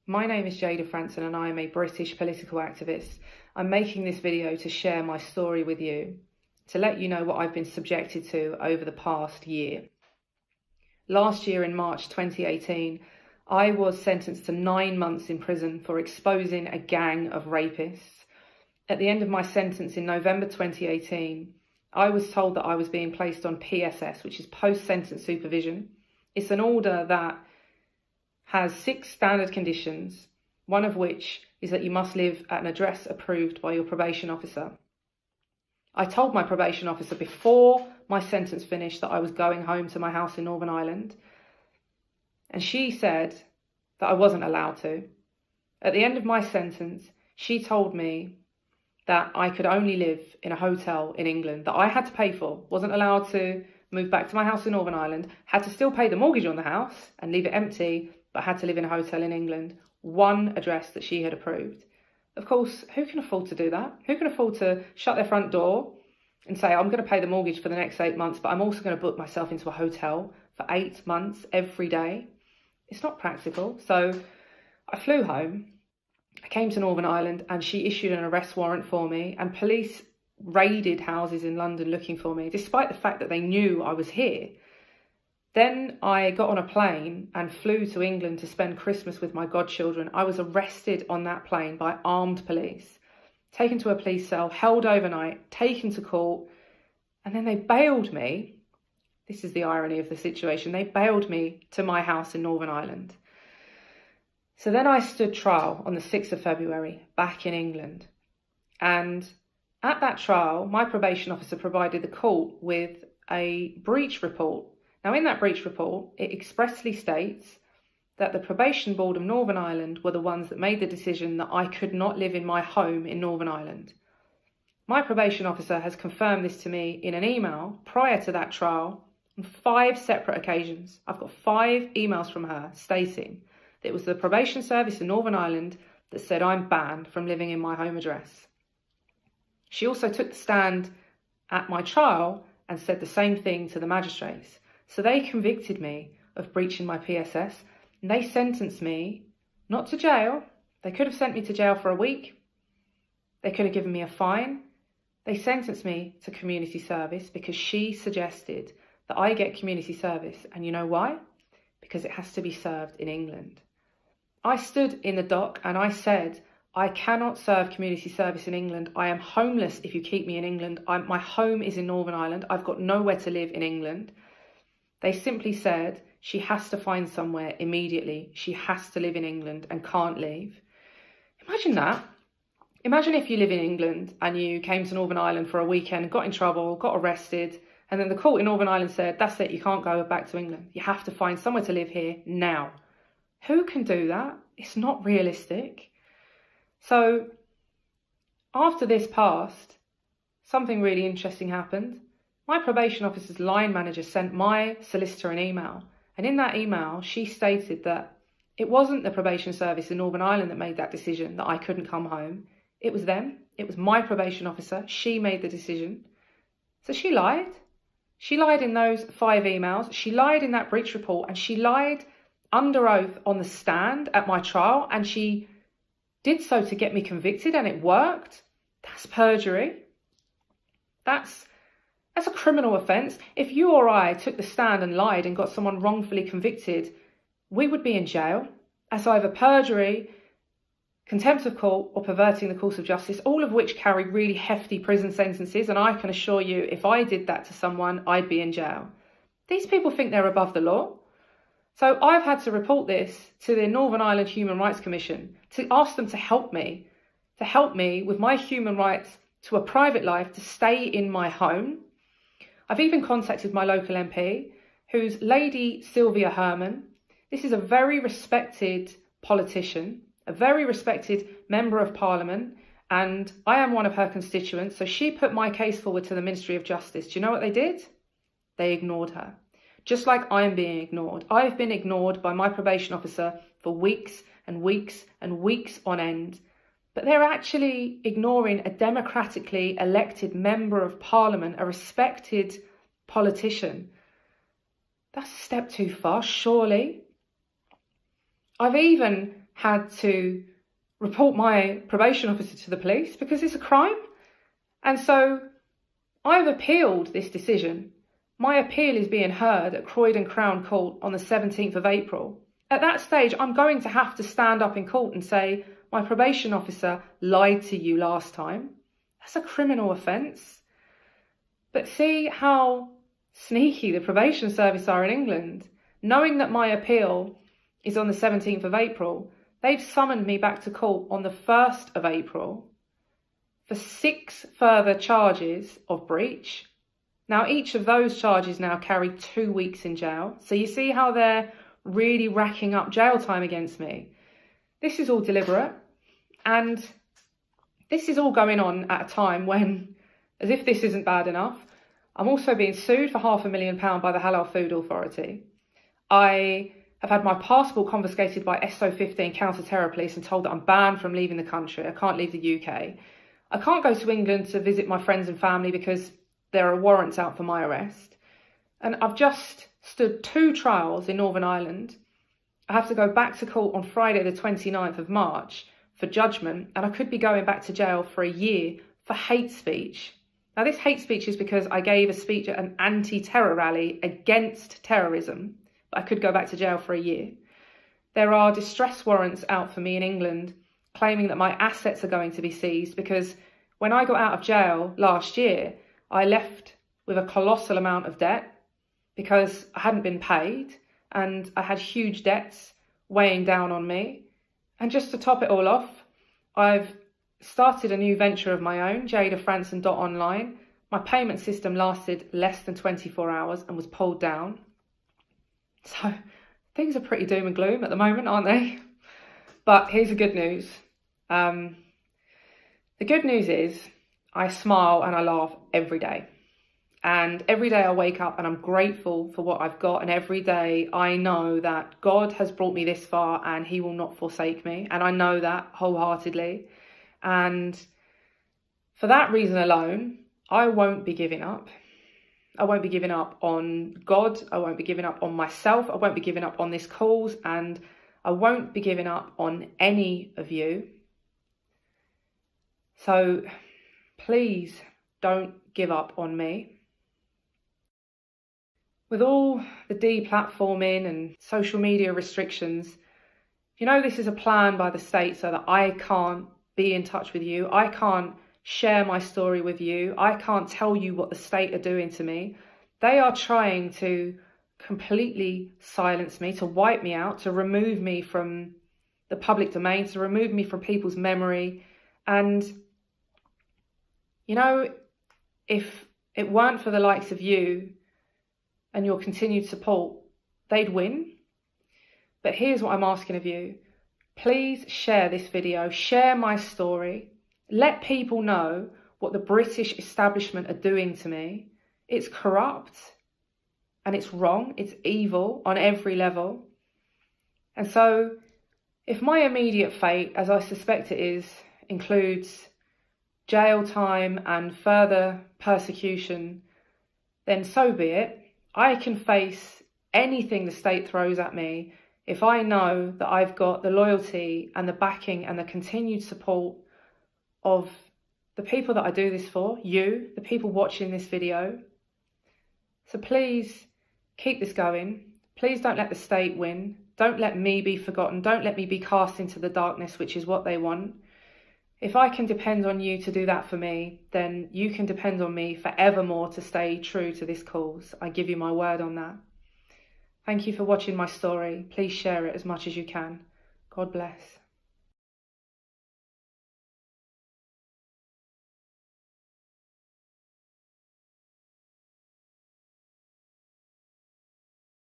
My name is Jayda Fransen and I am a British political activist. I'm making this video to share my story with you, to let you know what I've been subjected to over the past year. Last year in March 2018, I was sentenced to 9 months in prison for exposing a gang of rapists. At the end of my sentence in November 2018, I was told that I was being placed on PSS, which is post-sentence supervision. It's an order that has 6 standard conditions, one of which is that you must live at an address approved by your probation officer. I told my probation officer before my sentence finished that I was going home to my house in Northern Ireland, and she said that I wasn't allowed to. At the end of my sentence, she told me that I could only live in a hotel in England that I had to pay for, wasn't allowed to move back to my house in Northern Ireland, had to still pay the mortgage on the house and leave it empty, but had to live in a hotel in England, one address that she had approved. Of course, who can afford to do that? Who can afford to shut their front door and say, I'm going to pay the mortgage for the next 8 months, but I'm also going to book myself into a hotel for 8 months every day? It's not practical. So I flew home. I came to Northern Ireland and she issued an arrest warrant for me, and police raided houses in London looking for me, despite the fact that they knew I was here. Then I got on a plane and flew to England to spend Christmas with my godchildren. I was arrested on that plane by armed police, taken to a police cell, held overnight, taken to court, and then they bailed me. This is the irony of the situation. They bailed me to my house in Northern Ireland. So then I stood trial on the 6th of February back in England. And at that trial, my probation officer provided the court with a breach report. Now, in that breach report, it expressly states that the probation board of Northern Ireland were the ones that made the decision that I could not live in my home in Northern Ireland. My probation officer has confirmed this to me in an email prior to that trial on 5 separate occasions. I've got 5 emails from her stating that it was the probation service in Northern Ireland that said I'm banned from living in my home address. She also took the stand at my trial and said the same thing to the magistrates. So they convicted me of breaching my PSS, and they sentenced me not to jail. They could have sent me to jail for a week. They could have given me a fine. They sentenced me to community service because she suggested that I get community service. And you know why? Because it has to be served in England. I stood in the dock and I said, I cannot serve community service in England. I am homeless if you keep me in England. My home is in Northern Ireland. I've got nowhere to live in England. They simply said she has to find somewhere immediately. She has to live in England and can't leave. Imagine that. Imagine if you live in England and you came to Northern Ireland for a weekend, got in trouble, got arrested, and then the court in Northern Ireland said, that's it, you can't go back to England. You have to find somewhere to live here now. Who can do that? It's not realistic. So after this passed, something really interesting happened. My probation officer's line manager sent my solicitor an email. And in that email, she stated that it wasn't the probation service in Northern Ireland that made that decision that I couldn't come home. It was them. It was my probation officer. She made the decision. So she lied. She lied in those 5 emails. She lied in that breach report, and she lied under oath on the stand at my trial, and she did so to get me convicted, and it worked. That's perjury. That's a criminal offence. If you or I took the stand and lied and got someone wrongfully convicted, we would be in jail. That's either perjury, contempt of court, or perverting the course of justice, all of which carry really hefty prison sentences. And I can assure you, if I did that to someone, I'd be in jail. These people think they're above the law. So I've had to report this to the Northern Ireland Human Rights Commission to ask them to help me with my human rights to a private life, to stay in my home. I've even contacted my local MP, who's Lady Sylvia Herman. This is a very respected politician, a very respected member of Parliament, and I am one of her constituents. So she put my case forward to the Ministry of Justice. Do you know what they did? They ignored her. Just like I am being ignored. I've been ignored by my probation officer for weeks and weeks and weeks on end. But they're actually ignoring a democratically elected member of Parliament, a respected politician. That's a step too far, surely. I've even had to report my probation officer to the police because it's a crime. And so I've appealed this decision. My appeal is being heard at Croydon Crown Court on the 17th of April. At that stage, I'm going to have to stand up in court and say, my probation officer lied to you last time. That's a criminal offence. But see how sneaky the probation service are in England. Knowing that my appeal is on the 17th of April, they've summoned me back to court on the 1st of April for 6 further charges of breach. Now, each of those charges now carry 2 weeks in jail. So you see how they're really racking up jail time against me. This is all deliberate. And this is all going on at a time when, as if this isn't bad enough, I'm also being sued for £500,000 by the Halal Food Authority. I have had my passport confiscated by SO15 counter-terror police and told that I'm banned from leaving the country. I can't leave the UK. I can't go to England to visit my friends and family because there are warrants out for my arrest. And I've just stood 2 trials in Northern Ireland. I have to go back to court on Friday the 29th of March for judgment, and I could be going back to jail for a year for hate speech. Now, this hate speech is because I gave a speech at an anti-terror rally against terrorism, but I could go back to jail for a year. There are distress warrants out for me in England claiming that my assets are going to be seized because when I got out of jail last year, I left with a colossal amount of debt because I hadn't been paid and I had huge debts weighing down on me. And just to top it all off, I've started a new venture of my own, Jayda Fransen online. My payment system lasted less than 24 hours and was pulled down. So things are pretty doom and gloom at the moment, aren't they? But here's the good news. The good news is I smile and I laugh every day. And every day I wake up and I'm grateful for what I've got. And every day I know that God has brought me this far and he will not forsake me. And I know that wholeheartedly. And for that reason alone, I won't be giving up. I won't be giving up on God. I won't be giving up on myself. I won't be giving up on this cause. And I won't be giving up on any of you. So please don't give up on me. With all the deplatforming and social media restrictions, you know this is a plan by the state so that I can't be in touch with you. I can't share my story with you. I can't tell you what the state are doing to me. They are trying to completely silence me, to wipe me out, to remove me from the public domain, to remove me from people's memory. And, you know, if it weren't for the likes of you and your continued support, they'd win. But here's what I'm asking of you. Please share this video, share my story. Let people know what the British establishment are doing to me. It's corrupt and it's wrong. It's evil on every level. And so if my immediate fate, as I suspect it is, includes jail time and further persecution, then so be it. I can face anything the state throws at me if I know that I've got the loyalty and the backing and the continued support of the people that I do this for, you, the people watching this video. So please keep this going. Please don't let the state win. Don't let me be forgotten. Don't let me be cast into the darkness, which is what they want. If I can depend on you to do that for me, then you can depend on me forevermore to stay true to this cause. I give you my word on that. Thank you for watching my story. Please share it as much as you can. God bless.